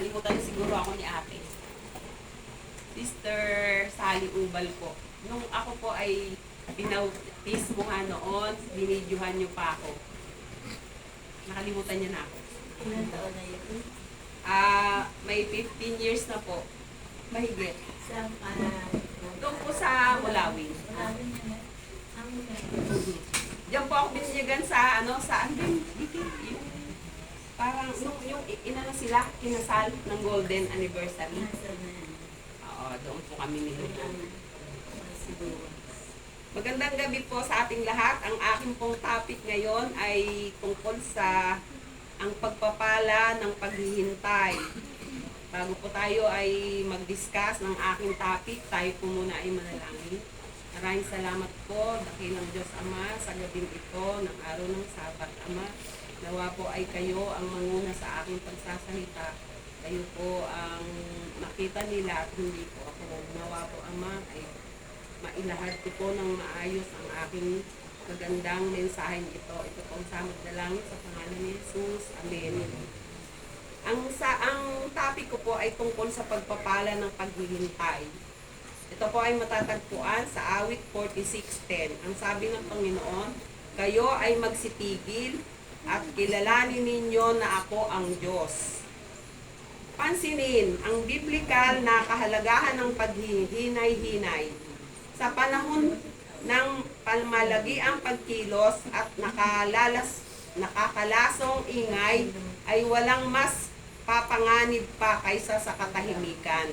Nakalimutan na siguro ako ni ate. Sister Sally Ubal po. Nung ako po ay pinautis mo nga noon, binidyohan niyo pa ako. Nakalimutan niya na ako. Ilan taon na yun? May 15 years na po. Mahigit. Sa Doon po sa Mulawin. Marami na na. Amin na. Diyan po ako binigyan sa sa yung parang yung inano sila, kinasal ng golden anniversary. Nasa na. Oo, doon po kami niluto. Siguro. Magandang gabi po sa ating lahat. Ang aking pong topic ngayon ay tungkol sa ang pagpapala ng paghihintay. Bago po tayo ay mag-discuss ng aking topic, tayo po muna ay manalangin. Maraming salamat po, dakilang Diyos Ama, sa gabing ito ng araw ng Sabat, Ama. Nawa po ay kayo ang manguna sa aking pagsasalita. Kayo po ang makita nila at hindi po ako. Nawa po, Ama, ay mailahad ko po ng maayos ang aking magandang mensaheng ito. Ito po ang samad na langit sa pangalan ni Jesus. Amen. Ang topic ko po ay tungkol sa pagpapala ng paghihintay. Ito po ay matatagpuan sa awit 46:10. Ang sabi ng Panginoon, kayo ay magsitigil at kilalanin ninyo na ako ang Diyos. Pansinin ang biblikal na kahalagahan ng paghihinay-hinay. Sa panahon ng palmalagiang pagkilos at nakakalasong ingay ay walang mas papanganib pa kaysa sa katahimikan.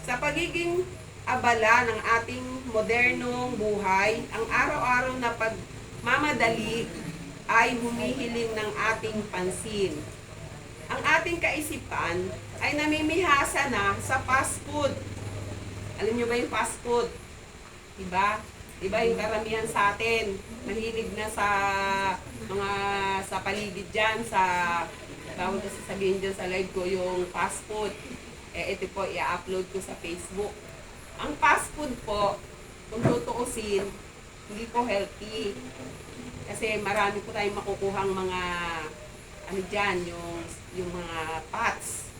Sa pagiging abala ng ating modernong buhay, ang araw-araw na pagmamadali ay humihiling ng ating pansin. Ang ating kaisipan ay namimihasa na sa fast food. Alam niyo ba yung fast food? Diba? Diba yung karamihan sa atin, mahilig na sa mga sa paligid dyan, sa tawag kasi sabihin dyan sa live ko yung fast food. Ito po, i-upload ko sa Facebook. Ang fast food po, kung tutuusin, hindi po healthy. Kasi marami po tayong makukuhang mga, dyan, yung mga fats.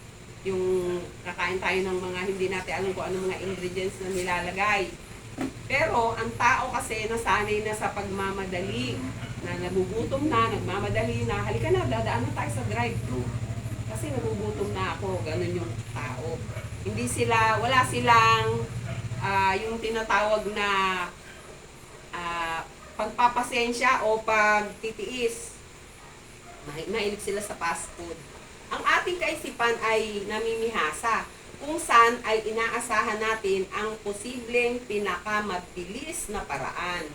Yung kakain tayo ng mga hindi natin alam kung ano mga ingredients na nilalagay. Pero ang tao kasi nasanay na sa pagmamadali, na nagugutom na, nagmamadali na, halika na, dadaan na tayo sa drive-thru. Kasi nagugutom na ako, ganun yung tao. Hindi sila, wala silang yung tinatawag na pagpapasensya o pagtitiis. Mahilig sila sa fast food. Ang ating kaisipan ay namimihasa kung saan ay inaasahan natin ang posibleng pinakamabilis na paraan.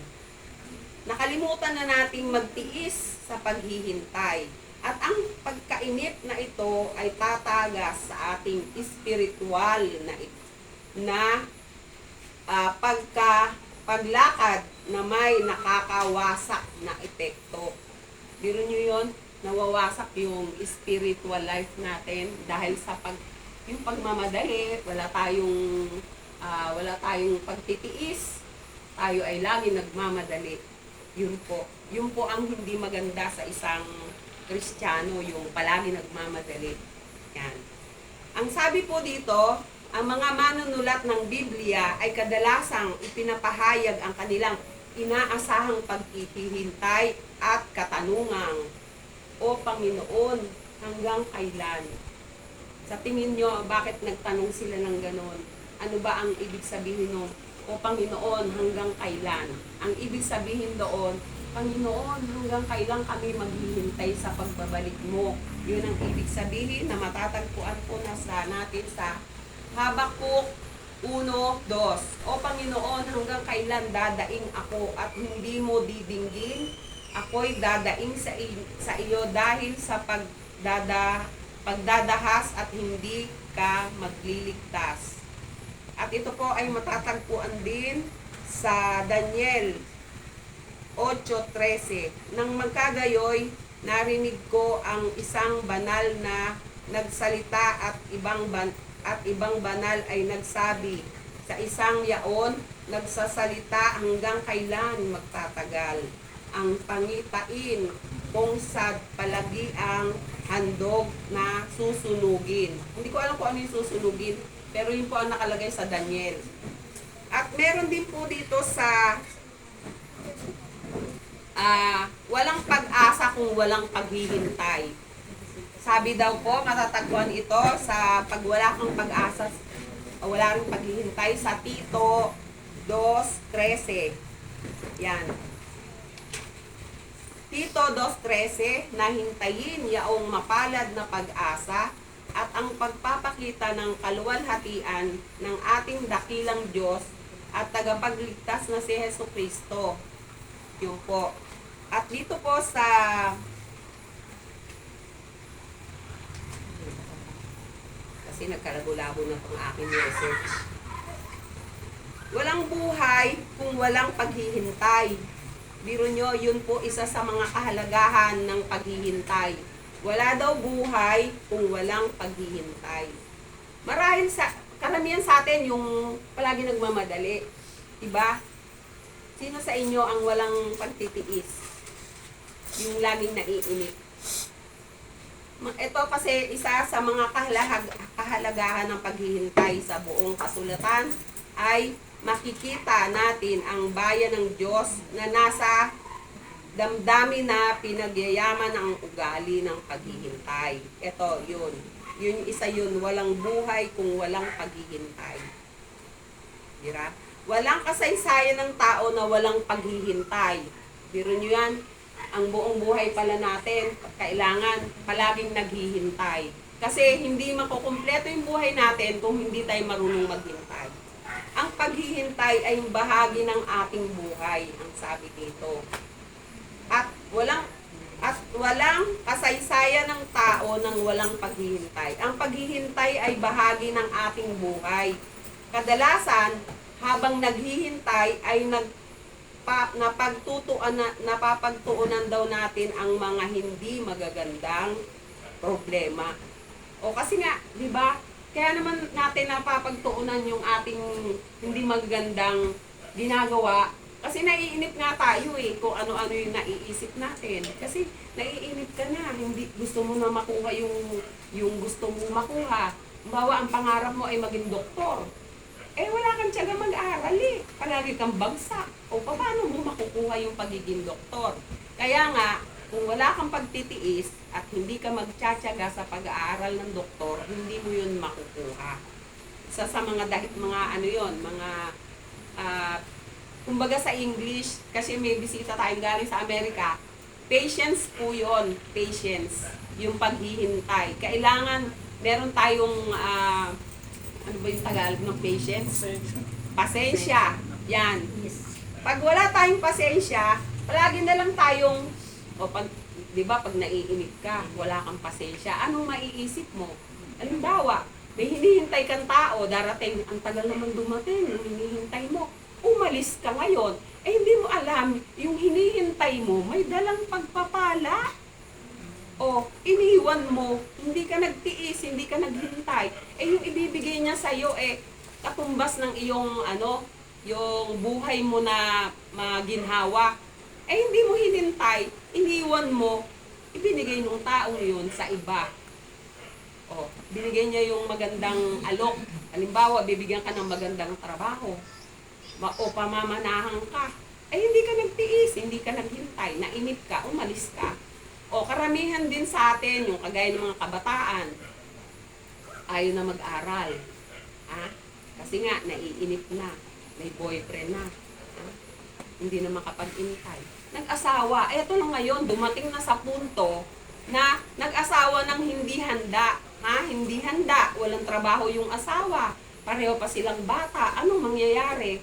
Nakalimutan na nating magtiis sa paghihintay at ang pagkainip na ito ay tatagas sa ating espiritual na paglakad na may nakakawasak na epekto. Biro nyo yun, nawawasak yung spiritual life natin dahil sa yung pagmamadali, wala tayong pagtitiis, tayo ay lagi nagmamadali. Yun po ang hindi maganda sa isang Kristiyano, yung palagi nagmamadali. Yan. Ang sabi po dito, ang mga manunulat ng Biblia ay kadalasang ipinapahayag ang kanilang inaasahang pagtitihintay at katanungang, O Panginoon, hanggang kailan? Sa tingin nyo, bakit nagtanong sila ng ganon? Ano ba ang ibig sabihin nun? O Panginoon, hanggang kailan? Ang ibig sabihin doon, Panginoon, hanggang kailan kami maghihintay sa pagbabalik mo? Yun ang ibig sabihin na matatagpuan po natin sa Habakuk 1:2. O Panginoon, hanggang kailan dadaing ako at hindi mo didinggin? Ako'y dadaing sa iyo dahil sa pagdadahas at hindi ka magliligtas. At ito po ay matatagpuan din sa Daniel 8:13. Nang magkagayoy, narinig ko ang isang banal na nagsalita at ibang banal ay nagsabi. Sa isang yaon, nagsasalita hanggang kailan magtatagal ang pangitain kung sa palagiang handog na susunugin. Hindi ko alam kung ano yung susunugin, pero yun po ang nakalagay sa Daniel. At meron din po dito sa walang pag-asa kung walang paghihintay. Sabi daw po, matatagpuan ito sa pag wala kang pag-asa, wala ring paghihintay sa Tito 2:13. Yan. Tito 2:13, na hintayin yaong mapalad na pag-asa at ang pagpapakita ng kaluwalhatian ng ating dakilang Diyos at tagapagligtas na si Jesucristo. Yun po. At dito po sa kasi nagkalabo-labo na itong aking research. Walang buhay kung walang paghihintay. Biro nyo, yun po isa sa mga kahalagahan ng paghihintay. Wala daw buhay kung walang paghihintay. Marahil karamihan sa atin yung palagi nagmamadali. Diba? Sino sa inyo ang walang pagtitiis? Yung laging naiinip. Ito kasi isa sa mga kahalagahan ng paghihintay sa buong kasulatan ay makikita natin ang bayan ng Diyos na nasa damdamin na pinagyayaman ng ugali ng paghihintay. Ito, yun. Yun isa yun, walang buhay kung walang paghihintay. Dira? Walang kasaysayan ng tao na walang paghihintay. Biro nyo yan, ang buong buhay pala natin, kailangan palaging naghihintay. Kasi hindi makukumpleto yung buhay natin kung hindi tayo marunong maghintay. Ang paghihintay ay bahagi ng ating buhay, ang sabi dito. At walang kasaysayan ng tao nang walang paghihintay. Ang paghihintay ay bahagi ng ating buhay. Kadalasan, habang naghihintay ay napapagtuunan daw natin ang mga hindi magagandang problema. O kasi nga, di ba? Kaya naman natin napapagtuunan yung ating hindi magagandang ginagawa. Kasi naiinip nga tayo kung ano-ano yung naiisip natin. Kasi naiinip ka na, hindi gusto mo na makuha yung gusto mo makuha. Bawa ang pangarap mo ay maging doktor. Wala kang tiyaga mag-aral Palagi kang bagsak. O paano mo makukuha yung pagiging doktor? Kaya nga, kung wala kang pagtitiis at hindi ka magtsatsaga sa pag-aaral ng doktor, hindi mo yun makukuha. Isa sa mga kumbaga sa English, kasi may bisita tayong galing sa Amerika, patience po yun, patience, yung paghihintay. Kailangan, meron tayong, ano ba yung Tagalog ng patience? Pasensya. Yan. Pag wala tayong pasensya, palagi na lang tayong, di ba, pag naiinip ka, wala kang pasensya, anong maiisip mo? Halimbawa, may hinihintay kang tao, darating, ang tagal naman dumating, yung hinihintay mo, umalis ka ngayon, hindi mo alam, yung hinihintay mo, may dalang pagpapala. O, iniwan mo, hindi ka nagtiis, hindi ka naghintay. Yung ibibigay niya sa'yo, katumbas ng iyong, yung buhay mo na maginhawa. Hindi mo hinintay, iniwan mo, ibinigay ng taong yun sa iba. O, binigay niya yung magandang alok. Halimbawa, bibigyan ka ng magandang trabaho. O, pamamanahan ka. Hindi ka nagtiis, hindi ka naghintay, nainip ka, umalis ka. O, karamihan din sa atin, yung kagaya ng mga kabataan, ayaw na mag-aral. Kasi nga, naiinip na, may boyfriend na, hindi na makapag-intay. Nag-asawa, eto na ngayon, dumating na sa punto na nag-asawa ng hindi handa. Hindi handa, walang trabaho yung asawa, pareho pa silang bata, anong mangyayari?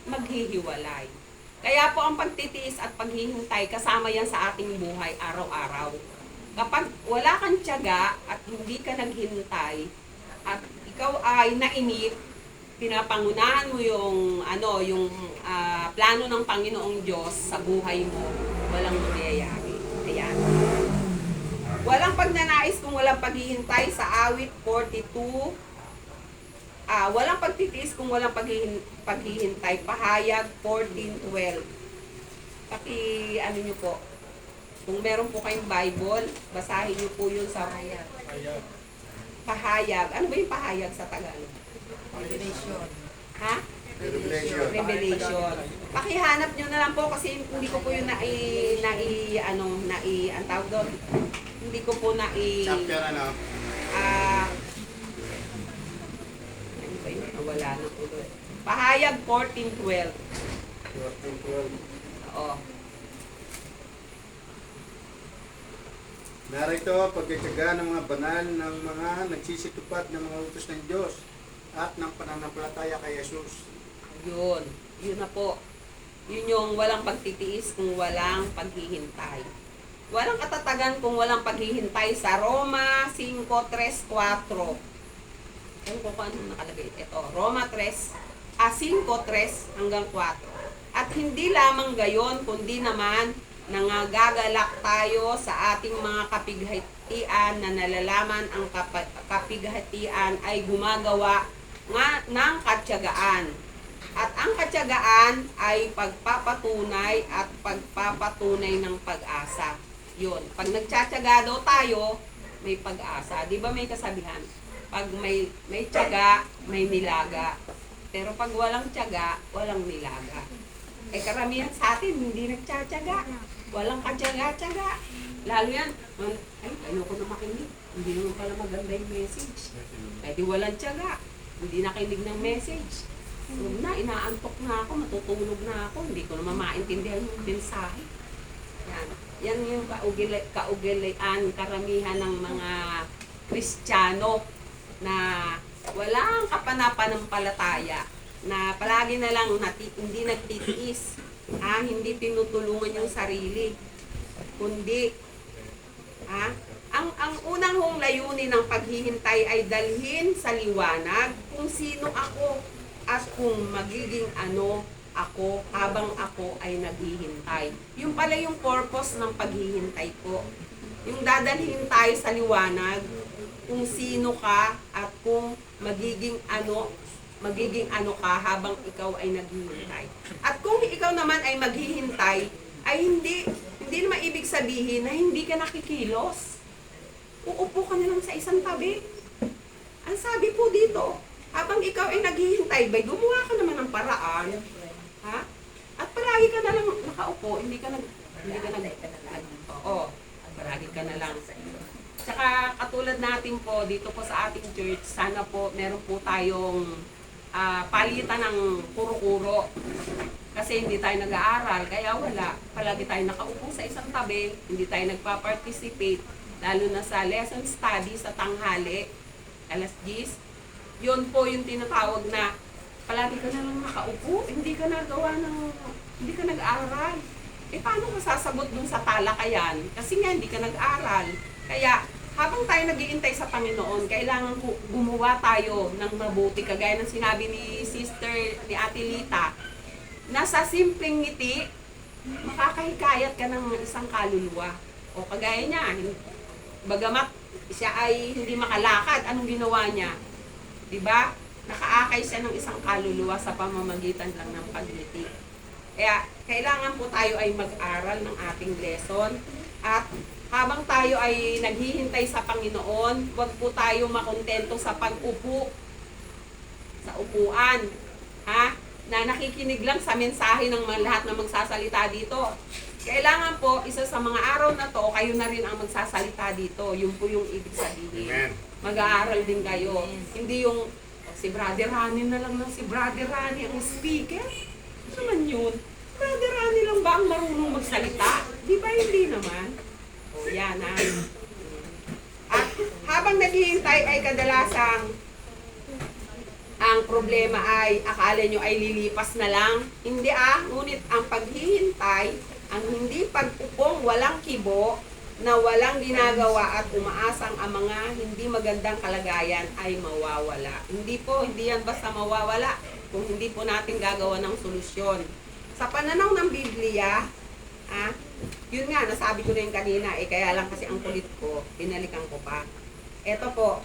Maghihiwalay. Kaya po ang pagtitiis at paghihintay, kasama yan sa ating buhay araw-araw. Kapag wala kang tiyaga at hindi ka naghintay at ikaw ay nainip, pinapangunahan mo yung plano ng Panginoong Diyos sa buhay mo, walang mangyayari. Ayan. Walang pagnanais kung walang paghihintay sa awit 42. Walang pagtitiis kung walang paghihintay. Pahayag 14:12. Nyo po. Kung meron po kayong Bible, basahin niyo po yun sa pahayag. Ano ba yung pahayag sa Tagalog? Revelation. Ha? Revelation. Revelation. Pakihanap nyo na lang po kasi hindi ko po yung ang tawag doon. Hindi ko po Chapter ano? ano ba yun? Wala na po doon. Pahayag 14:12. 14:12. Oo. Narito pagkatyaga ng mga banal ng mga nagsisitupad ng mga utos ng Diyos at ng pananampalataya kay Jesus. Yun. Yun na po. Yun yung walang pagtitiis kung walang paghihintay. Walang katatagan kung walang paghihintay sa Roma 5:3-4. Ano ko kung ano nakalagay? Ito, Roma 5:3 hanggang 4. At hindi lamang gayon, kundi naman nangagagalak tayo sa ating mga kapighatian na nalalaman ang kapighatian ay gumagawa ng katyagaan. At ang katyagaan ay pagpapatunay at pagpapatunay ng pag-asa. Yun. Pag nagtsatyaga daw tayo, may pag-asa. Di ba may kasabihan? Pag may tiyaga, may nilaga. Pero pag walang tiyaga, walang nilaga. Eh karamihan sa atin, hindi nagtsatyaga. Walang katyaga-tyaga. Lalo yan, ay, ayoko na makinig. Hindi naman pala maganda yung message. Eh di walang tiyaga. Hindi nakinig ng message. Huwag na, inaantok na ako, matutulog na ako. Hindi ko naman maintindihan yung mensahe. Yan. Yan yung kaugalian, karamihan ng mga Kristiyano na walang kapanapananampalataya, na palagi na lang hindi nagtitiis, hindi tinutulungan yung sarili, kundi ang unang hong layunin ng paghihintay ay dalhin sa liwanag kung sino ako at kung magiging ano ako habang ako ay naghihintay. Yung pala yung purpose ng paghihintay po. Yung dadalhin tayo sa liwanag kung sino ka at kung magiging ano ka habang ikaw ay naghihintay. At kung ikaw naman ay maghihintay, ay hindi naman ibig sabihin na hindi ka nakikilos. Uupo ka na lang sa isang tabi. Ang sabi po dito, habang ikaw ay naghihintay, bay, gumawa ka naman ng paraan. Ha? At palagi ka na lang nakaupo, hindi ka nag oo, palagi ka na lang. Tsaka katulad natin po, dito po sa ating church, sana po meron po tayong palitan ng kuro-kuro. Kasi hindi tayo nag-aaral, kaya wala. Palagi tayo nakaupo sa isang tabi, hindi tayo nagpa-participate, lalo na sa lesson study sa tanghali, alas 10. Yun po yung tinatawag na palagi ka na lang nakaupo, hindi ka nag-aaral. Eh paano ka sasagot dun sa talakayan? Kasi nga hindi ka nag-aaral. Kaya habang tayo nag-iintay sa Panginoon, kailangan gumawa tayo ng mabuti. Kagaya ng sinabi ni ni Ate Lita, na sa simpleng ngiti, makakahikayat ka ng isang kaluluwa. O kagaya niya, bagamat siya ay hindi makalakad, anong ginawa niya? Diba? Nakaakay siya ng isang kaluluwa sa pamamagitan lang ng pagngiti. Kaya kailangan po tayo ay mag-aral ng ating lesson at habang tayo ay naghihintay sa Panginoon, huwag po tayo makontento sa pag-upo sa upuan, na nakikinig lang sa mensahe ng mga lahat na magsasalita dito. Kailangan po, isa sa mga araw na to, kayo na rin ang magsasalita dito. Yun po yung ibig sabihin. Amen. Mag-aaral din kayo. Hindi yung si Brother Rani na lang si Brother Rani ang speaker. Ano naman yun? Brother Rani lang ba ang marunong magsalita? Di ba hindi naman? O yan At habang naghihintay ay kadalasang ang problema ay akala nyo ay lilipas na lang. Hindi ngunit ang paghihintay, ang hindi pag-upong walang kibo, na walang ginagawa at umaasang ang mga hindi magandang kalagayan ay mawawala. Hindi yan basta mawawala kung hindi po natin gagawa ng solusyon. Sa pananaw ng Biblia, yun nga, nasabi ko rin kanina, kaya lang kasi ang kulit ko, pinalikan ko pa. Eto po,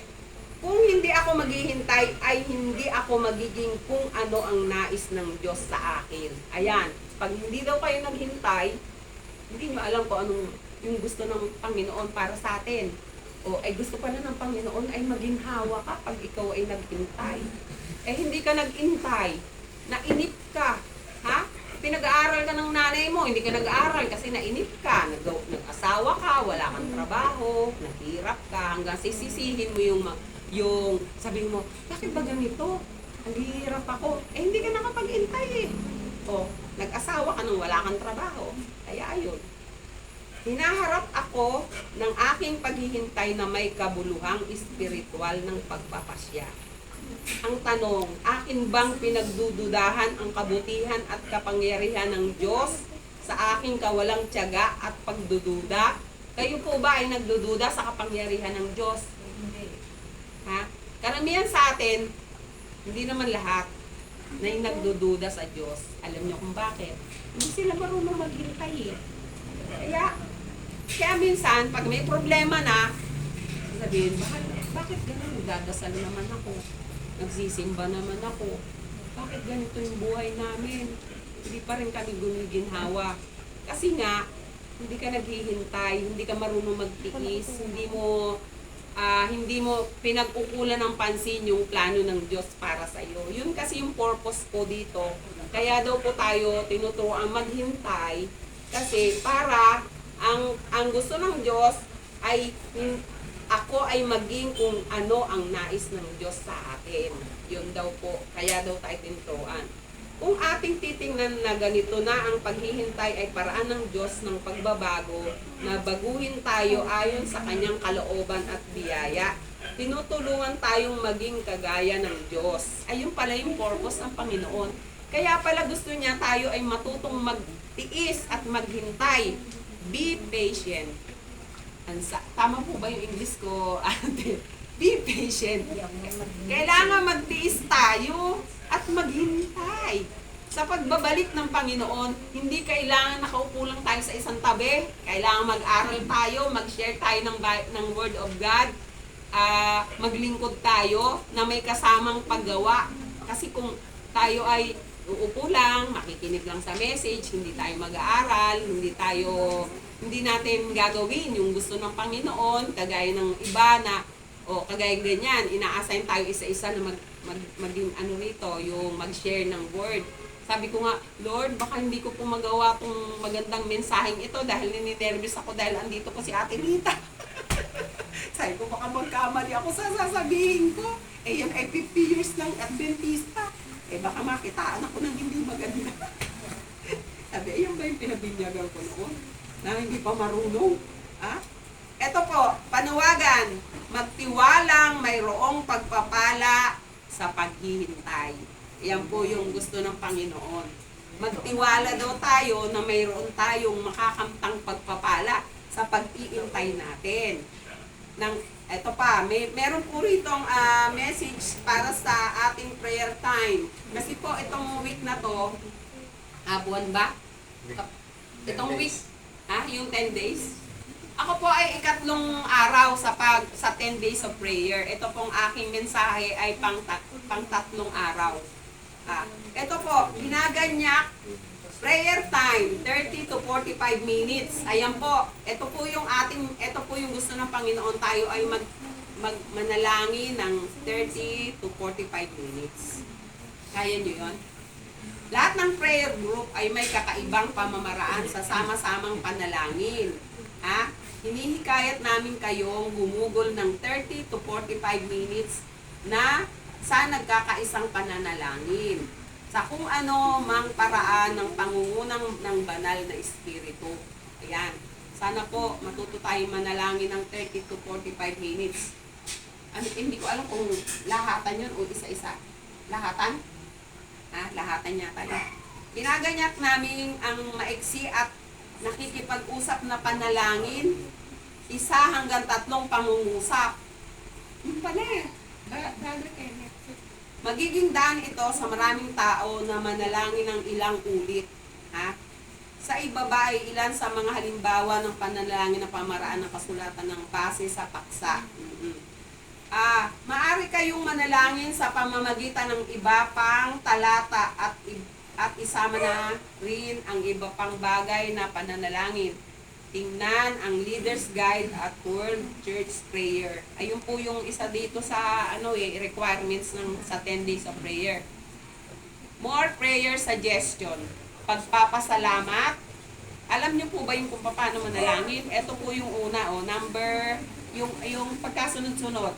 kung hindi ako maghihintay, ay hindi ako magiging kung ano ang nais ng Diyos sa akin. Ayan, pag hindi daw kayo naghintay, hindi nyo alam kung anong yung gusto ng Panginoon para sa atin. O ay gusto pala ng Panginoon ay maginhawa ka pag ikaw ay naghintay. Eh hindi ka naghintay, nainip ka, ha? Pinag-aaral ka ng nanay mo, hindi ka nag-aaral kasi nainip ka, nag-asawa ka, wala kang trabaho, naghirap ka, hanggang sisisihin mo yung sabihin mo, bakit ba ganito? Ang hirap ako. Eh hindi ka nakapag-intay eh. O, nag-asawa ka nung wala kang trabaho. Kaya ayun. Hinaharap ako ng aking paghihintay na may kabuluhang espiritual ng pagpapasya. Ang tanong, akin bang pinagdududahan ang kabutihan at kapangyarihan ng Diyos sa aking kawalang tiyaga at pagdududa? Kayo po ba ay nagdududa sa kapangyarihan ng Diyos? Hindi. Ha? Karamihan sa atin, hindi naman lahat, na yung nagdududa sa Diyos. Alam niyo kung bakit? Hindi sila marunong maghintay eh. Kaya minsan, pag may problema na, sabihin, bakit ganun? Nagdadasal naman ako. Nagsisimba naman ako. Bakit ganito yung buhay namin? Hindi pa rin kami gumiginhawa. Kasi nga, hindi ka naghihintay, hindi ka marunong magtiis, hindi mo pinag-ukulan ng pansin yung plano ng Diyos para sa iyo. Yun kasi yung purpose ko dito. Kaya daw po tayo tinuturoan maghintay kasi para ang gusto ng Diyos ay ako ay maging kung ano ang nais ng Diyos sa atin. Yun daw po. Kaya daw tayo tinuturoan. Kung ating titingnan na ganito na ang paghihintay ay paraan ng Diyos ng pagbabago, na baguhin tayo ayon sa kanyang kalooban at biyaya, tinutulungan tayong maging kagaya ng Diyos. Ayun pala yung purpose ng Panginoon. Kaya pala gusto niya tayo ay matutong magtiis at maghintay. Be patient. Tama po ba yung English ko, ate? Be patient. Kailangan magtiis tayo at maghintay. Sa pagbabalik ng Panginoon, hindi kailangan nakaupo lang tayo sa isang tabi. Kailangan mag-aral tayo, mag-share tayo ng Word of God, maglingkod tayo na may kasamang paggawa. Kasi kung tayo ay uupo lang, makikinig lang sa message, hindi tayo mag-aaral, hindi natin gagawin yung gusto ng Panginoon, kagaya ng iba na, kagaya ganyan, ina-assign tayo isa-isa na maging yung mag-share ng word. Sabi ko nga, Lord, baka hindi ko po magawa tong magandang mensaheng ito dahil nininervous ako dahil andito po si Ate Nita. Sabi ko, baka magkamali ako sa sasabihin ko. Yan ay 50 years ng Adventista. Baka makitaan ako ng hindi maganda. Sabi, ayun ba yung pinabinyagan ko noon? Na hindi pa marunong. Ito po, panawagan, magtiwalang mayroong pagpapala sa paghihintay. Yan po yung gusto ng Panginoon. Magtiwala daw tayo na mayroon tayong makakamtang pagpapala sa pag-iintay natin. Ito pa, meron po ritong message para sa ating prayer time. Kasi po itong week na to, buwan ba? Itong week, yung 10 days. Ako po ay ikatlong araw sa 10 days of prayer. Ito pong aking mensahe ay pang tatlong araw. Ito po, ginaganyak, prayer time, 30 to 45 minutes. Ayan po, ito po yung gusto ng Panginoon, tayo ay manalangin ng 30 to 45 minutes. Kaya nyo yun? Lahat ng prayer group ay may kakaibang pamamaraan sa sama-samang panalangin. Hinihikayat namin kayong gumugol ng 30 to 45 minutes na sa nagkakaisang pananalangin sa kung ano mang paraan ng pangungunang ng banal na espiritu. Ayan. Sana po matuto tayong manalangin ng 30 to 45 minutes. Hindi ko alam kung lahatan yun o isa-isa. Lahatan? Lahatan yata yun. Ginaganyak namin ang maiksi at nakikipag-usap na panalangin, 1 hanggang 3 pangungusap. Yun pala magiging daan ito sa maraming tao na manalangin ng ilang ulit. Sa ibaba ay ilan sa mga halimbawa ng panalangin na pamaraan ng kasulatan ng base sa paksa. Maaari kayong manalangin sa pamamagitan ng iba pang talata at isama na rin ang iba pang bagay na pananalangin. tingnan ang Leader's Guide at World Church Prayer. Ayun po yung isa dito sa requirements sa 10 days of prayer. More prayer suggestion. Pagpapasalamat. Alam niyo po ba yung kung paano manalangin? Ito po yung una, yung pagkasunod-sunod.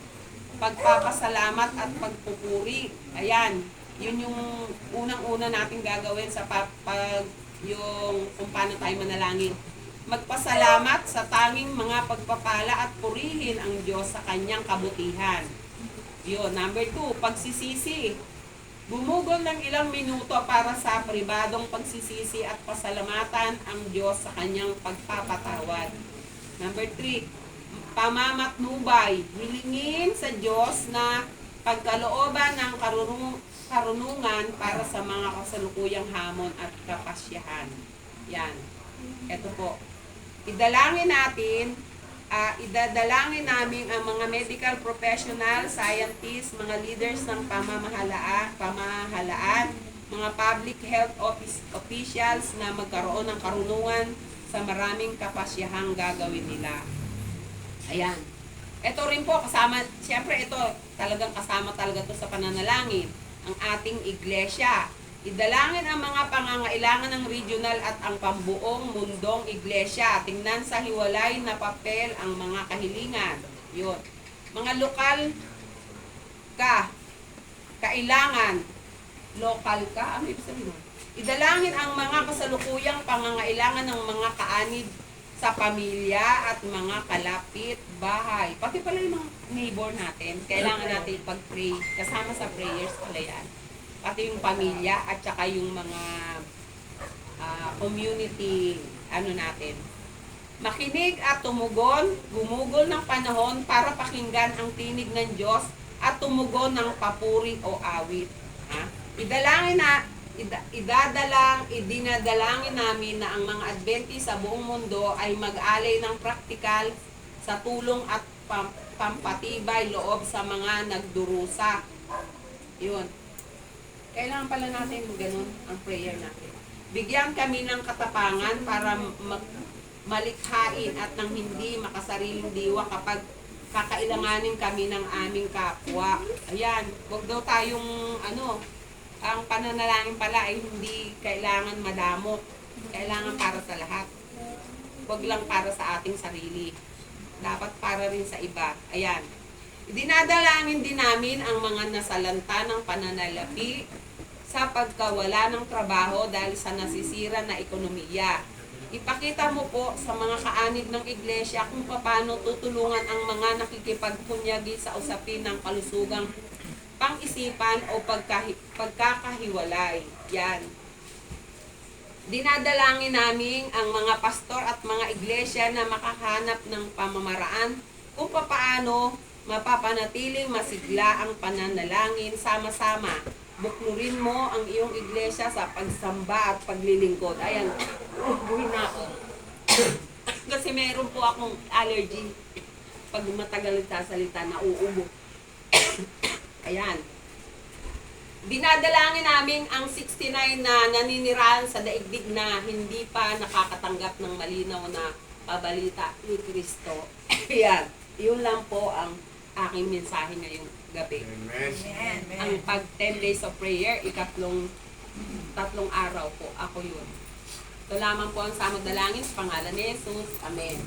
Pagpapasalamat at pagpupuri. Ayan. Yun yung unang-una natin gagawin sa yung kung paano tayo manalangin. Magpasalamat sa tanging mga pagpapala at purihin ang Diyos sa kanyang kabutihan. Yun. Number 2, pagsisisi. Bumugol ng ilang minuto para sa pribadong pagsisisi at pasalamatan ang Diyos sa kanyang pagpapatawad. Number 3, pamamatnubay. Hilingin sa Diyos na pagkalooban ng karunungan para sa mga kasalukuyang hamon at kapasyahan. Yan. Ito po. Idalangin namin ang mga medical professional, scientists, mga leaders ng pamahalaan, mga public health officials na magkaroon ng karunungan sa maraming kapasyahang gagawin nila. Ayan. Ito rin po kasama, siyempre ito talagang kasama talaga to sa pananalangin, ang ating iglesia. Idalangin ang mga pangangailangan ng regional at ang pambuong mundong iglesia. Tingnan sa hiwalay na papel ang mga kahilingan. Yun. Mga lokal kailangan. Lokal ka? Ano ibig sabihin mo? Idalangin ang mga kasalukuyang pangangailangan ng mga kaanib sa pamilya at mga kalapit bahay. Pati pala yung mga neighbor natin, kailangan natin pag-pray. Kasama sa prayers pala yan. Pati yung pamilya at saka yung mga community natin. Makinig at gumugol ng panahon para pakinggan ang tinig ng Diyos at tumugon ng papuri o awit. Idinadalangin namin na ang mga Adventist sa buong mundo ay mag-alay ng praktikal sa tulong at pampatibay loob sa mga nagdurusa. Yun. Kailangan pala natin ganun ang prayer natin. Bigyan kami ng katapangan para malikhain at nang hindi makasariling diwa kapag kakailanganin kami ng aming kapwa. Ayan, wag daw tayong ang pananalangin pala ay hindi kailangan madamot. Kailangan para sa lahat. Wag lang para sa ating sarili. Dapat para rin sa iba. Ayan. Dinadalangin din namin ang mga nasalanta ng pananalapi sa pagkawala ng trabaho dahil sa nasisira na ekonomiya. Ipakita mo po sa mga kaanib ng iglesia kung paano tutulungan ang mga nakikipagpunyagi sa usapin ng kalusugang pang-isipan o pagkakahiwalay. Yan. Dinadalangin namin ang mga pastor at mga iglesia na makahanap ng pamamaraan kung paano mapapanatiling masigla ang pananalangin sama-sama. Buklurin mo ang iyong iglesia sa pagsamba at paglilingkod. Ayan, buhin na ako. Kasi meron po akong allergy. Pag matagal nagsasalita, nauubo. Ayan. Dinadalangin namin ang 69 na naninirahan sa daigdig na hindi pa nakakatanggap ng malinaw na pabalita ni Kristo. Ayan. Yun lang po ang aking mensahe ngayong gabi. Amen. Ang pag 10 days of prayer, tatlong araw po. Ako yun. Ito lamang po ang samod dalangin sa pangalan ni Jesus. Amen.